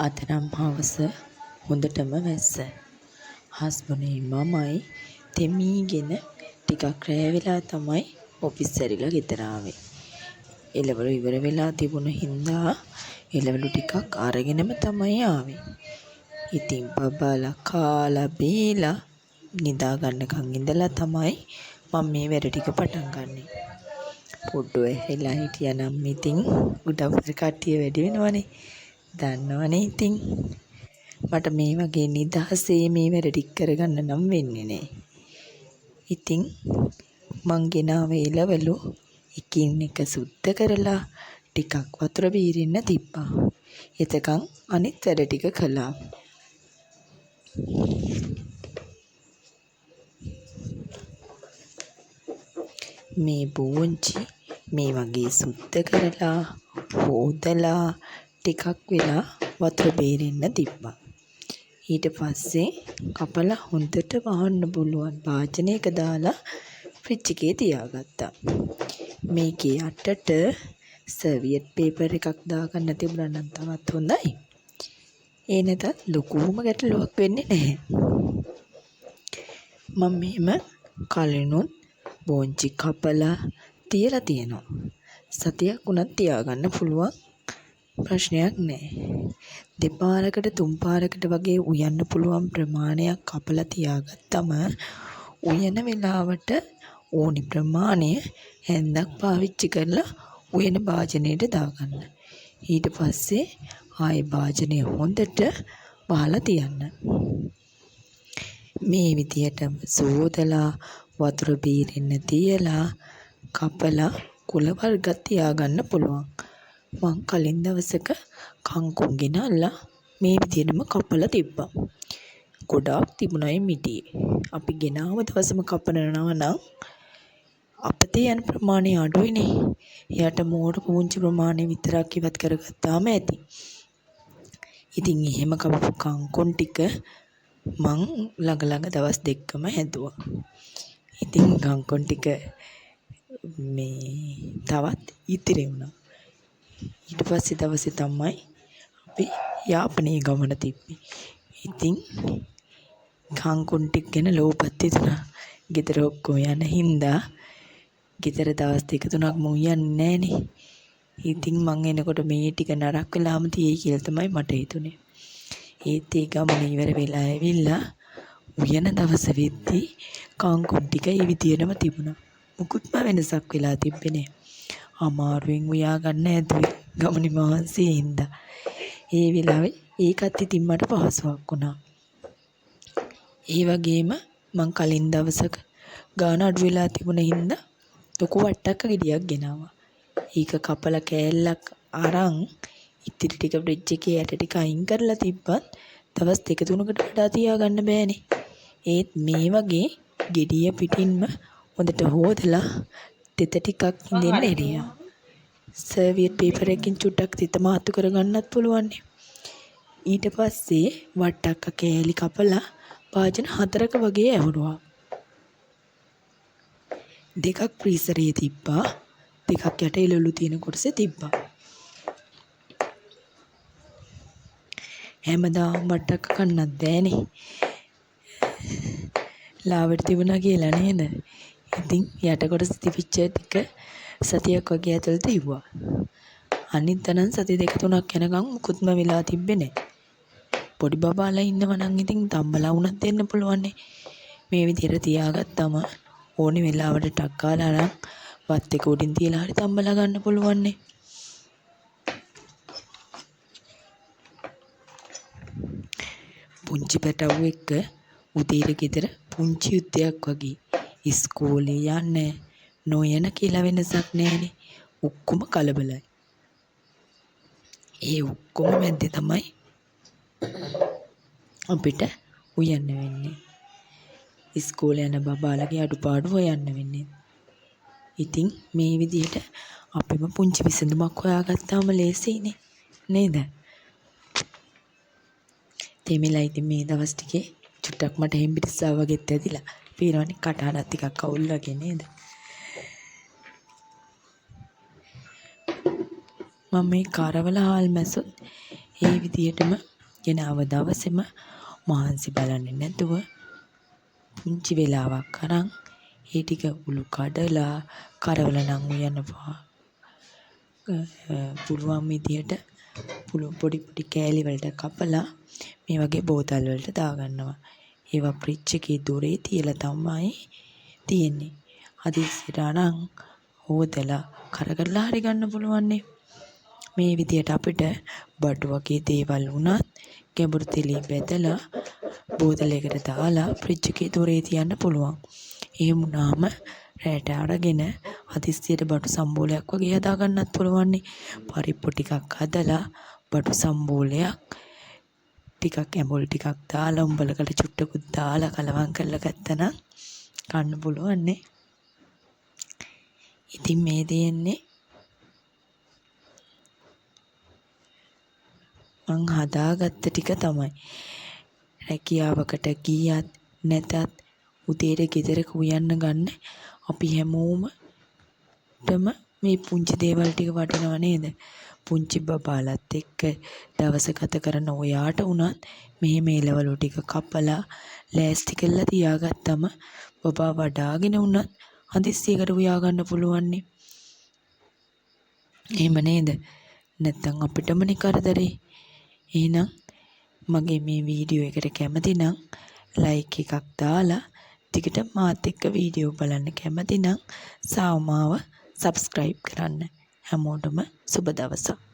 අද නම් හවස හොඳටම වැස්ස. හස්බන්ඩුයි මමයි තෙමීගෙන ටිකක් රෑ වෙලා තමයි ඔෆිස් ඇරිලා ගෙදර ආවේ. එළවලු ඉවර වෙලා තිබුණ හින්දා එළවලු ටිකක් අරගෙනම තමයි ආවේ. ඉතින් බබාලා කාලා බීලා නිදා ගන්නකන් ඉඳලා තමයි මම මේ වැඩ ටික පටන් ගන්නෙ. පොඩ්ඩෝ ඇහිලා හිටියානම් ඉතින් උඩවුර කට්ටිය වැඩි වෙනවනේ. දන්නවනේ ඉතින් මට මේ වගේ නිදහසේ මේ වැඩ ටික කරගන්න නම් වෙන්නේ නෑ. ඉතින් මං ගෙනාව එළවලු එකින් එක සුද්ධ කරලා ටිකක් වතුර බීරෙන්න තිබ්බා. එතකන් අනිත් වැඩ ටික කළා. මේ බෝංචි මේ වගේ සුද්ධ කරලා හොදලා ටිකක් වෙලා වතුර බේරෙන්න තිබ්බා. ඊට පස්සේ කපලා හොඳට වහන්න පුළුවන් භාජනයක දාලා ෆ්‍රිජ් එකේ තියාගත්තා. මේකේ යටට සර්වියට් පේපර් එකක් දාගන්න තිබුණා නම් තවත් හොඳයි. ඒ නැතත් ලොකුම ගැටලුවක් වෙන්නේ නැහැ. මම මෙහෙම කලිනුත් බෝංචි කපලා තියලා තියෙනවා. සතියක් උනත් තියාගන්න පුළුවන්. ප්‍රශ්නයක් නැහැ. දෙපාරකට තුන් පාරකට වගේ උයන්න පුළුවන් ප්‍රමාණයක් කපලා තියාගත්තම උයන වෙලාවට ඕනි ප්‍රමාණය හැන්දක් පාවිච්චි කරලා උයන භාජනයට දාගන්න. ඊට පස්සේ ආයේ භාජනය හොඳට වහලා තියන්න. මේ විදිහටම සෝදලා වතුර බීරෙන්න තියලා කපලා කුල වර්ග තියාගන්න පුළුවන්. මං කලින් දවසක කංකුම් ගෙනල්ලා මේ විදිහටම කපලා තිබ්බා. ගොඩාක් තිබුණයි මිටියේ. අපි ගෙනාව දවසම කපනවා නම් අපතේ යන ප්‍රමාණය අඩුයිනේ. එයාට මෝඩ පුංචි ප්‍රමාණය විතරක් ඉවත් කරගත්තාම ඇති. ඉතින් එහෙම කපපු කංකුම් ටික මං ළඟ දවස් දෙකම හැදුවා. ඉතින් කංකුම් ටික තවත් ඉතිරි වුණා. ඊට පස්සේ දවසේ තමයි අපි යාපනයේ ගමන තිබ්බේ. ඉතින් කංකුම් ටික ගැන ලෝපත් හිතුණා. ගෙදර ඔක්කොම යන හින්දා ගෙදර දවස් දෙක තුනක් මම යන්නේ නෑනේ. ඉතින් මං එනකොට මේ ටික නරක් වෙලාම තියෙයි කියලා තමයි මට හිතුනේ. ඒත් ඒ ගමන ඉවර වෙලා ඇවිල්ලා උයන දවස වෙද්දී කංකුම් ටික ඒ විදියටම තිබුණා. මුකුත්ම වෙනසක් වෙලා තිබ්බේ නෑ. අමාරුවෙන් උයා ගන්න ඇදුවේ ගමනේ මහන්සිය හින්දා. ඒ වෙලාවේ ඒකත් ඉතින් මට පහසුවක් වුණා. ඒ වගේම මං කලින් දවසක ගාන අඩු වෙලා තිබුණ හින්දා ලොකු වට්ටක්ක ගෙඩියක් ගෙනාවා. ඒක කපලා කෑල්ලක් අරන් ඉතිරි ටික ෆ්‍රිජ් එකේ යට ටික අයින් කරලා තිබ්බත් දවස් දෙක තුනකට වඩා තියාගන්න බෑනේ. ඒත් මේ වගේ ගෙඩිය පිටින්ම හොඳට හොදලා තෙත ටිකක් ඉඳෙන්න ඇරියා. සර්වියට් පේපර් එකකින් චුට්ටක් තෙත මාතු කරගන්නත් පුළුවන්. ඊට පස්සේ වට්ටක්ක කෑලි කපලා භාජන 4ක වගේ ඇවුරුවා. දෙකක් ෆ්‍රීසරේ තිබ්බා. දෙකක් යට එළවලු තියෙන කොටසේ තිබ්බා. හැමදාම වට්ටක්ක කන්නත් බෑනේ. ලාවට තිබුණා කියලා නේද? ඉතින් යට කොටස තිබිච්ච ටික සතියක් වගේ ඇතුළත ඉවුවා. අනිත් අනන් සති දෙක තුනක් යනකම් මුකුත්ම වෙලා තිබ්බේ නැහැ. පොඩි බබාලා ඉන්නව නම් ඉතින් තම්බලා වුණත් දෙන්න පුළුවන්. මේ විදිහට තියාගත්තම ඕනි වෙලාවට ටක් ගාලා අරන් වත් එක උඩින් තියලා හරි තම්බලා ගන්න පුළුවන්. පුංචි පැටවු එක්ක උදේට ගෙදර පුංචි යුද්ධයක් වගේ. ඉස්කෝලේ යන්න නොයන කියලා වෙනසක් නැහැනේ. ඔක්කොම කලබලයි. ඒ ඔක්කොම මැද්දේ තමයි අපිට උයන්න වෙන්නේ. ඉස්කෝලේ යන බබාලගේ අඩුපාඩු හොයන්න වෙන්නේ. ඉතින් මේ විදිහට අපිම පුංචි විසඳුමක් හොයාගත්තාම ලේසියිනේ නේද? තෙමිලා ඉතින් මේ දවස් ටිකේ චුට්ටක් මට හෙම්බිරිස්සා වගේත් ඇදිලා. පේනවනේ කටහඬක් ටිකක් අවුල් වගේ නේද? මම මේ කරවල හාල් මැසොත් ඒ විදිහටම ගෙනාව දවසේම මහන්සි බලන්නේ නැතුව පුංචි වෙලාවක් අරන් ඒ ටික උළු කඩලා කරවල නම් උයනවා. පුළුවන් විදියට පොඩි පොඩි කෑලි වලට කපලා මේ වගේ බෝතල් වලට දාගන්නවා. ඒවා ෆ්‍රිජ් එකේ දොරේ තියලා තමයි තියෙන්නේ. හදිස්සියට අරන් හොදලා කරකරලා හරි ගන්න පුළුවන් නේ. මේ විදියට අපිට බඩු වගේ දේවල් වුණත් ගැඹුරු තෙලේ බෙදලා බෝතලයකට දාලා ෆ්‍රිජ් එකේ දොරේ තියන්න පුළුවන්. එහෙම වුණාම රැට අරගෙන හදිස්සියට බඩු සම්බෝලයක් වගේ හදා ගන්නත් පුළුවන් නේ. පරිප්පු ටිකක් හදලා බඩු සම්බෝලයක් ටිකක් ඇඹුල් ටිකක් දාලා උඹලකට චුට්ටකුත් දාලා කලවම් කරලා ගත්තනම් කන්න පුළුවන් නේ. ඉතින් මේ දෙන්නේ මං හදාගත්ත ටික තමයි. රැකියාවකට ගියත් නැතත් උදේට ගෙදරක උයන්න ගන්න අපි හැමෝමටම මේ පුංචි දේවල් ටික වටිනව නේද? පුංචි බබාලත් එක්ක දවස ගත කරන ඔයාට උනත් මේ මේලවලු ටික කපලා ලෑස්ති කරලා තියාගත්තම බබා වඩාගෙන උනත් හදිස්සියකට උයා ගන්න පුළුවන් නේ. එහෙම නේද? නැත්තම් අපිටමනේ කරදරේ. එහෙනම් මගේ මේ වීඩියෝ එකට කැමති නම් ලයික් එකක් දාලා ටිකට මාත් එක්ක වීඩියෝ බලන්න කැමති නම් සාවමාව සබ්ස්ක්‍රයිබ් කරන්න. හැමෝටම සුබ දවසක්.